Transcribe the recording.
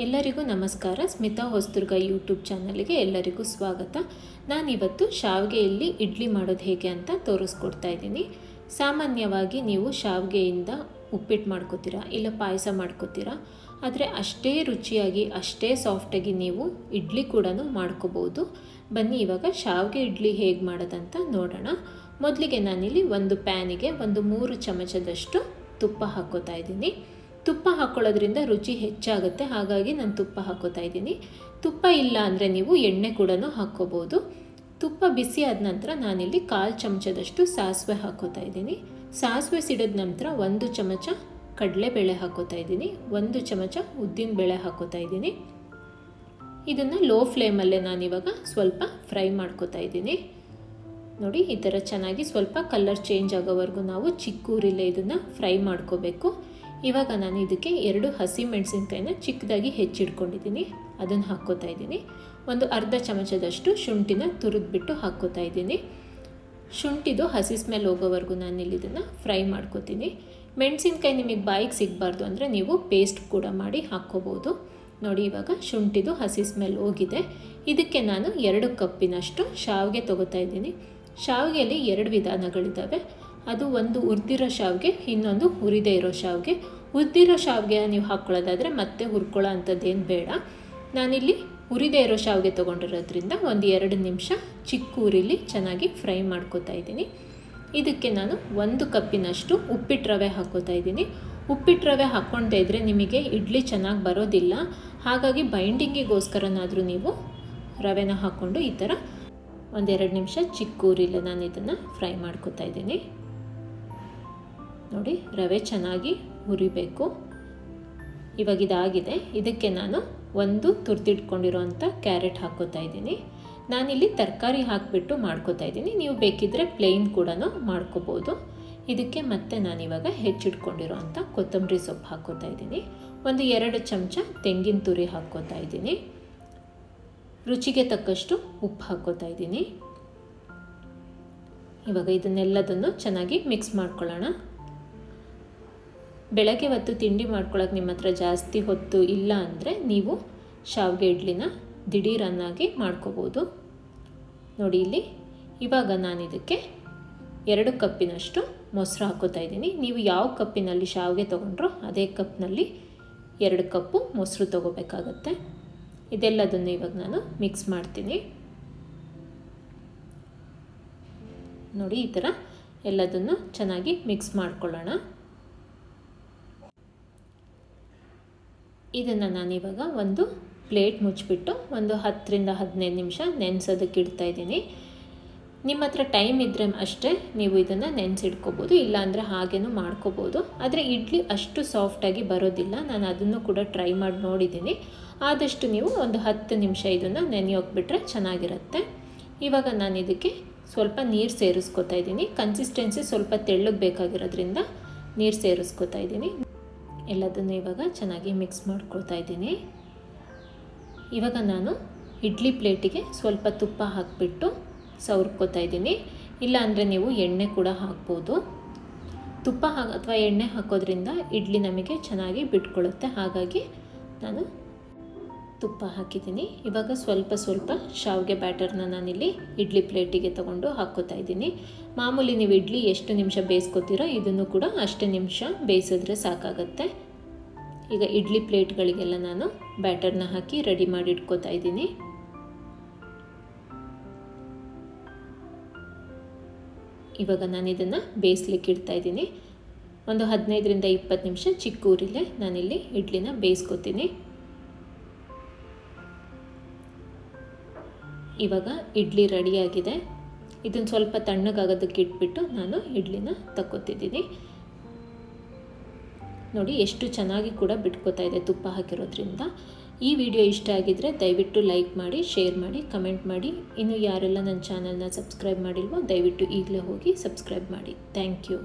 ಎಲ್ಲರಿಗೂ ನಮಸ್ಕಾರ. ಸ್ಮಿತಾ ಹೊಸದುರ್ಗ ಯೂಟ್ಯೂಬ್ ಚಾನಲ್ಗೆ ಎಲ್ಲರಿಗೂ ಸ್ವಾಗತ. ನಾನಿವತ್ತು ಶಾವಿಗೆಯಲ್ಲಿ ಇಡ್ಲಿ ಮಾಡೋದು ಹೇಗೆ ಅಂತ ತೋರಿಸ್ಕೊಡ್ತಾ ಇದ್ದೀನಿ. ಸಾಮಾನ್ಯವಾಗಿ ನೀವು ಶಾವಿಗೆಯಿಂದ ಉಪ್ಪಿಟ್ಟು ಮಾಡ್ಕೋತೀರಾ, ಇಲ್ಲ ಪಾಯಸ ಮಾಡ್ಕೋತೀರಾ. ಆದರೆ ಅಷ್ಟೇ ರುಚಿಯಾಗಿ ಅಷ್ಟೇ ಸಾಫ್ಟಾಗಿ ನೀವು ಇಡ್ಲಿ ಕೂಡ ಮಾಡ್ಕೋಬೋದು. ಬನ್ನಿ ಇವಾಗ ಶಾವಿಗೆ ಇಡ್ಲಿ ಹೇಗೆ ಮಾಡೋದಂತ ನೋಡೋಣ. ಮೊದಲಿಗೆ ನಾನಿಲ್ಲಿ ಒಂದು ಪ್ಯಾನಿಗೆ 3 ಚಮಚದಷ್ಟು ತುಪ್ಪ ಹಾಕೋತಾ ಇದ್ದೀನಿ. ತುಪ್ಪ ಹಾಕೊಳ್ಳೋದ್ರಿಂದ ರುಚಿ ಹೆಚ್ಚಾಗುತ್ತೆ, ಹಾಗಾಗಿ ನಾನು ತುಪ್ಪ ಹಾಕೋತಾ ಇದ್ದೀನಿ. ತುಪ್ಪ ಇಲ್ಲ ಅಂದರೆ ನೀವು ಎಣ್ಣೆ ಕೂಡ ಹಾಕ್ಕೋಬೋದು. ತುಪ್ಪ ಬಿಸಿ ಆದ ನಂತರ ನಾನಿಲ್ಲಿ 1/4 ಚಮಚದಷ್ಟು ಸಾಸಿವೆ ಹಾಕೋತಾ ಇದ್ದೀನಿ. ಸಾಸಿವೆ ಸಿಡಿದ ನಂತರ 1 ಚಮಚ ಕಡಲೆಬೇಳೆ ಹಾಕೋತಾ ಇದ್ದೀನಿ, 1 ಚಮಚ ಉದ್ದಿನಬೇಳೆ ಹಾಕೋತಾ ಇದ್ದೀನಿ. ಇದನ್ನು ಲೋ ಫ್ಲೇಮಲ್ಲೇ ನಾನಿವಾಗ ಸ್ವಲ್ಪ ಫ್ರೈ ಮಾಡ್ಕೋತಾ ಇದ್ದೀನಿ. ನೋಡಿ, ಈ ಥರ ಚೆನ್ನಾಗಿ ಸ್ವಲ್ಪ ಕಲರ್ ಚೇಂಜ್ ಆಗೋವರೆಗೂ ನಾವು ಚಿಕ್ಕ ಉರಿಲೇ ಇದನ್ನು ಫ್ರೈ ಮಾಡ್ಕೋಬೇಕು. ಇವಾಗ ನಾನು ಇದಕ್ಕೆ 2 ಹಸಿಮೆಣಸಿನಕಾಯಿನ ಚಿಕ್ಕದಾಗಿ ಹೆಚ್ಚಿಟ್ಕೊಂಡಿದ್ದೀನಿ, ಅದನ್ನು ಹಾಕ್ಕೋತಾ ಇದ್ದೀನಿ. ಒಂದು ಅರ್ಧ ಚಮಚದಷ್ಟು ಶುಂಠಿನ ತುರಿದ್ಬಿಟ್ಟು ಹಾಕ್ಕೋತಾ ಇದ್ದೀನಿ. ಶುಂಠಿದು ಹಸಿ ಸ್ಮೆಲ್ ಹೋಗೋವರೆಗೂ ನಾನು ಇಲ್ಲಿ ಇದನ್ನು ಫ್ರೈ ಮಾಡ್ಕೋತೀನಿ. ಮೆಣಸಿನ್ಕಾಯಿ ನಿಮಗೆ ಬಾಯಿಗೆ ಸಿಗಬಾರ್ದು ಅಂದರೆ ನೀವು ಪೇಸ್ಟ್ ಕೂಡ ಮಾಡಿ ಹಾಕ್ಕೋಬೋದು. ನೋಡಿ, ಇವಾಗ ಶುಂಠಿದು ಹಸಿ ಸ್ಮೆಲ್ ಹೋಗಿದೆ. ಇದಕ್ಕೆ ನಾನು 2 ಕಪ್ಪಿನಷ್ಟು ಶಾವಿಗೆ ತೊಗೋತಾ ಇದ್ದೀನಿ. ಶಾವಿಗೆಯಲ್ಲಿ 2 ವಿಧಾನಗಳಿದ್ದಾವೆ. ಅದು ಒಂದು ಹುರಿದಿರೋ ಶಾವಿಗೆ, ಇನ್ನೊಂದು ಹುರಿದೇ ಇರೋ ಶಾವಿಗೆ. ಹುರಿದಿರೋ ಶಾವಿಗೆ ನೀವು ಹಾಕ್ಕೊಳ್ಳೋದಾದರೆ ಮತ್ತೆ ಹುರ್ಕೊಳ್ಳೋ ಅಂಥದ್ದೇನು ಬೇಡ. ನಾನಿಲ್ಲಿ ಹುರಿದೇ ಇರೋ ಶಾವಿಗೆ ತೊಗೊಂಡಿರೋದ್ರಿಂದ 1-2 ನಿಮಿಷ ಚಿಕ್ಕ ಉರಿಲಿ ಚೆನ್ನಾಗಿ ಫ್ರೈ ಮಾಡ್ಕೋತಾ ಇದ್ದೀನಿ. ಇದಕ್ಕೆ ನಾನು 1 ಕಪ್ಪಿನಷ್ಟು ಉಪ್ಪಿಟ್ಟು ರವೆ ಹಾಕ್ಕೋತಾ ಇದ್ದೀನಿ. ಉಪ್ಪಿಟ್ಟು ರವೆ ಹಾಕ್ಕೊಳ್ತಾ ಇದ್ದರೆ ನಿಮಗೆ ಇಡ್ಲಿ ಚೆನ್ನಾಗಿ ಬರೋದಿಲ್ಲ, ಹಾಗಾಗಿ ಬೈಂಡಿಂಗಿಗೋಸ್ಕರನಾದರೂ ನೀವು ರವೆನ ಹಾಕ್ಕೊಂಡು ಈ ಥರ 1-2 ನಿಮಿಷ ಚಿಕ್ಕ ಉರಿಲಿ ನಾನು ಇದನ್ನು ಫ್ರೈ ಮಾಡ್ಕೋತಾ ಇದ್ದೀನಿ. ನೋಡಿ, ರವೆ ಚೆನ್ನಾಗಿ ಹುರಿಬೇಕು. ಇವಾಗ ಇದಾಗಿದೆ. ಇದಕ್ಕೆ ನಾನು 1 ತುರಿದಿಟ್ಕೊಂಡಿರೋಂಥ ಕ್ಯಾರೆಟ್ ಹಾಕ್ಕೋತಾ ಇದ್ದೀನಿ. ನಾನಿಲ್ಲಿ ತರಕಾರಿ ಹಾಕಿಬಿಟ್ಟು ಮಾಡ್ಕೋತಾ ಇದ್ದೀನಿ, ನೀವು ಬೇಕಿದ್ದರೆ ಪ್ಲೇನ್ ಕೂಡ ಮಾಡ್ಕೋಬೋದು. ಇದಕ್ಕೆ ಮತ್ತೆ ನಾನಿವಾಗ ಹೆಚ್ಚಿಟ್ಕೊಂಡಿರೋ ಅಂಥ ಕೊತ್ತಂಬರಿ ಸೊಪ್ಪು ಹಾಕ್ಕೋತಾ ಇದ್ದೀನಿ. 2 ಚಮಚ ತೆಂಗಿನ ತುರಿ ಹಾಕ್ಕೋತಾ ಇದ್ದೀನಿ. ರುಚಿಗೆ ತಕ್ಕಷ್ಟು ಉಪ್ಪು ಹಾಕ್ಕೋತಾ ಇದ್ದೀನಿ. ಇವಾಗ ಇದನ್ನೆಲ್ಲದನ್ನು ಚೆನ್ನಾಗಿ ಮಿಕ್ಸ್ ಮಾಡ್ಕೊಳ್ಳೋಣ. ಬೆಳಗ್ಗೆ ಹೊತ್ತು ತಿಂಡಿ ಮಾಡ್ಕೊಳ್ಳೋಕೆ ನಿಮ್ಮ ಹತ್ರ ಜಾಸ್ತಿ ಹೊತ್ತು ಇಲ್ಲ ಅಂದರೆ ನೀವು ಶಾವಿಗೆ ಇಡ್ಲಿನ ದಿಢೀರನ್ನಾಗಿ ಮಾಡ್ಕೋಬೋದು. ನೋಡಿ, ಇಲ್ಲಿ ಇವಾಗ ನಾನು ಇದಕ್ಕೆ 2 ಕಪ್ಪಿನಷ್ಟು ಮೊಸರು ಹಾಕ್ಕೋತಾ ಇದ್ದೀನಿ. ನೀವು ಯಾವ ಕಪ್ಪಿನಲ್ಲಿ ಶಾವಿಗೆ ತೊಗೊಂಡ್ರೋ ಅದೇ ಕಪ್ನಲ್ಲಿ 2 ಕಪ್ಪು ಮೊಸರು ತೊಗೋಬೇಕಾಗತ್ತೆ. ಇದೆಲ್ಲದನ್ನು ಇವಾಗ ನಾನು ಮಿಕ್ಸ್ ಮಾಡ್ತೀನಿ. ನೋಡಿ, ಈ ಥರ ಎಲ್ಲದನ್ನು ಚೆನ್ನಾಗಿ ಮಿಕ್ಸ್ ಮಾಡ್ಕೊಳ್ಳೋಣ. ಇದನ್ನು ನಾನಿವಾಗ ಒಂದು ಪ್ಲೇಟ್ ಮುಚ್ಚಿಬಿಟ್ಟು 10-15 ನಿಮಿಷ ನೆನೆಸೋದಕ್ಕೆ ಇಡ್ತಾ ಇದ್ದೀನಿ. ನಿಮ್ಮ ಹತ್ರ ಟೈಮ್ ಇದ್ದರೆ ಅಷ್ಟೇ ನೀವು ಇದನ್ನು ನೆನೆಸಿಡ್ಕೋಬೋದು, ಇಲ್ಲಾಂದರೆ ಹಾಗೇನೂ ಮಾಡ್ಕೋಬೋದು. ಆದರೆ ಇಡ್ಲಿ ಅಷ್ಟು ಸಾಫ್ಟಾಗಿ ಬರೋದಿಲ್ಲ, ನಾನು ಅದನ್ನು ಕೂಡ ಟ್ರೈ ಮಾಡಿ ನೋಡಿದ್ದೀನಿ. ಆದಷ್ಟು ನೀವು ಒಂದು 10 ನಿಮಿಷ ಇದನ್ನು ನೆನೆಯೋಕ್ಬಿಟ್ರೆ ಚೆನ್ನಾಗಿರುತ್ತೆ. ಇವಾಗ ನಾನು ಇದಕ್ಕೆ ಸ್ವಲ್ಪ ನೀರು ಸೇರಿಸ್ಕೋತಾ ಇದ್ದೀನಿ. ಕನ್ಸಿಸ್ಟೆನ್ಸಿ ಸ್ವಲ್ಪ ತೆಳ್ಳಗೆ ಬೇಕಾಗಿರೋದ್ರಿಂದ ನೀರು ಸೇರಿಸ್ಕೋತಾ ಇದ್ದೀನಿ. ಎಲ್ಲದನ್ನು ಇವಾಗ ಚೆನ್ನಾಗಿ ಮಿಕ್ಸ್ ಮಾಡ್ಕೊಳ್ತಾ ಇದ್ದೀನಿ. ಇವಾಗ ನಾನು ಇಡ್ಲಿ ಪ್ಲೇಟಿಗೆ ಸ್ವಲ್ಪ ತುಪ್ಪ ಹಾಕಿಬಿಟ್ಟು ಸವರ್ಕೋತಾ ಇದ್ದೀನಿ. ಇಲ್ಲಾಂದರೆ ನೀವು ಎಣ್ಣೆ ಕೂಡ ಹಾಕ್ಬೋದು. ತುಪ್ಪ ಅಥವಾ ಎಣ್ಣೆ ಹಾಕೋದ್ರಿಂದ ಇಡ್ಲಿ ನಮಗೆ ಚೆನ್ನಾಗಿ ಬಿಟ್ಕೊಳ್ಳುತ್ತೆ, ಹಾಗಾಗಿ ನಾನು ತುಪ್ಪ ಹಾಕಿದ್ದೀನಿ. ಇವಾಗ ಸ್ವಲ್ಪ ಶಾವಿಗೆ ಬ್ಯಾಟರ್ನ ನಾನಿಲ್ಲಿ ಇಡ್ಲಿ ಪ್ಲೇಟಿಗೆ ತೊಗೊಂಡು ಹಾಕ್ಕೋತಾ ಇದ್ದೀನಿ. ಮಾಮೂಲಿ ನೀವು ಇಡ್ಲಿ ಎಷ್ಟು ನಿಮಿಷ ಬೇಯಿಸ್ಕೊತೀರೋ ಇದನ್ನು ಕೂಡ ಅಷ್ಟೇ ನಿಮಿಷ ಬೇಯಿಸಿದ್ರೆ ಸಾಕಾಗತ್ತೆ. ಈಗ ಇಡ್ಲಿ ಪ್ಲೇಟ್ಗಳಿಗೆಲ್ಲ ನಾನು ಬ್ಯಾಟರ್ನ ಹಾಕಿ ರೆಡಿ ಮಾಡಿ ಇಟ್ಕೋತಾ ಇದ್ದೀನಿ. ಇವಾಗ ನಾನು ಇದನ್ನು ಬೇಯಿಸ್ಲಿಕ್ಕೆ ಇಡ್ತಾ ಇದ್ದೀನಿ. ಒಂದು 15-20 ನಿಮಿಷ ಚಿಕ್ಕ ಉರಿಲೇ ನಾನಿಲ್ಲಿ ಇಡ್ಲಿನ ಬೇಯಿಸ್ಕೊತೀನಿ. ಇವಾಗ ಇಡ್ಲಿ ರೆಡಿಯಾಗಿದೆ. ಇದನ್ನು ಸ್ವಲ್ಪ ತಣ್ಣಗಾಗೋದಕ್ಕೆ ಇಟ್ಬಿಟ್ಟು ನಾನು ಇಡ್ಲಿನ ತಕ್ಕೋತಿದ್ದೀನಿ. ನೋಡಿ, ಎಷ್ಟು ಚೆನ್ನಾಗಿ ಕೂಡ ಬಿಟ್ಕೋತಾ ಇದೆ ತುಪ್ಪ ಹಾಕಿರೋದ್ರಿಂದ. ಈ ವಿಡಿಯೋ ಇಷ್ಟ ಆಗಿದ್ದರೆ ದಯವಿಟ್ಟು ಲೈಕ್ ಮಾಡಿ, ಶೇರ್ ಮಾಡಿ, ಕಮೆಂಟ್ ಮಾಡಿ. ಇನ್ನು ಯಾರೆಲ್ಲ ನನ್ನ ಚಾನಲ್ನ ಸಬ್ಸ್ಕ್ರೈಬ್ ಮಾಡಿಲ್ವೋ ದಯವಿಟ್ಟು ಈಗಲೇ ಹೋಗಿ ಸಬ್ಸ್ಕ್ರೈಬ್ ಮಾಡಿ. Thank you.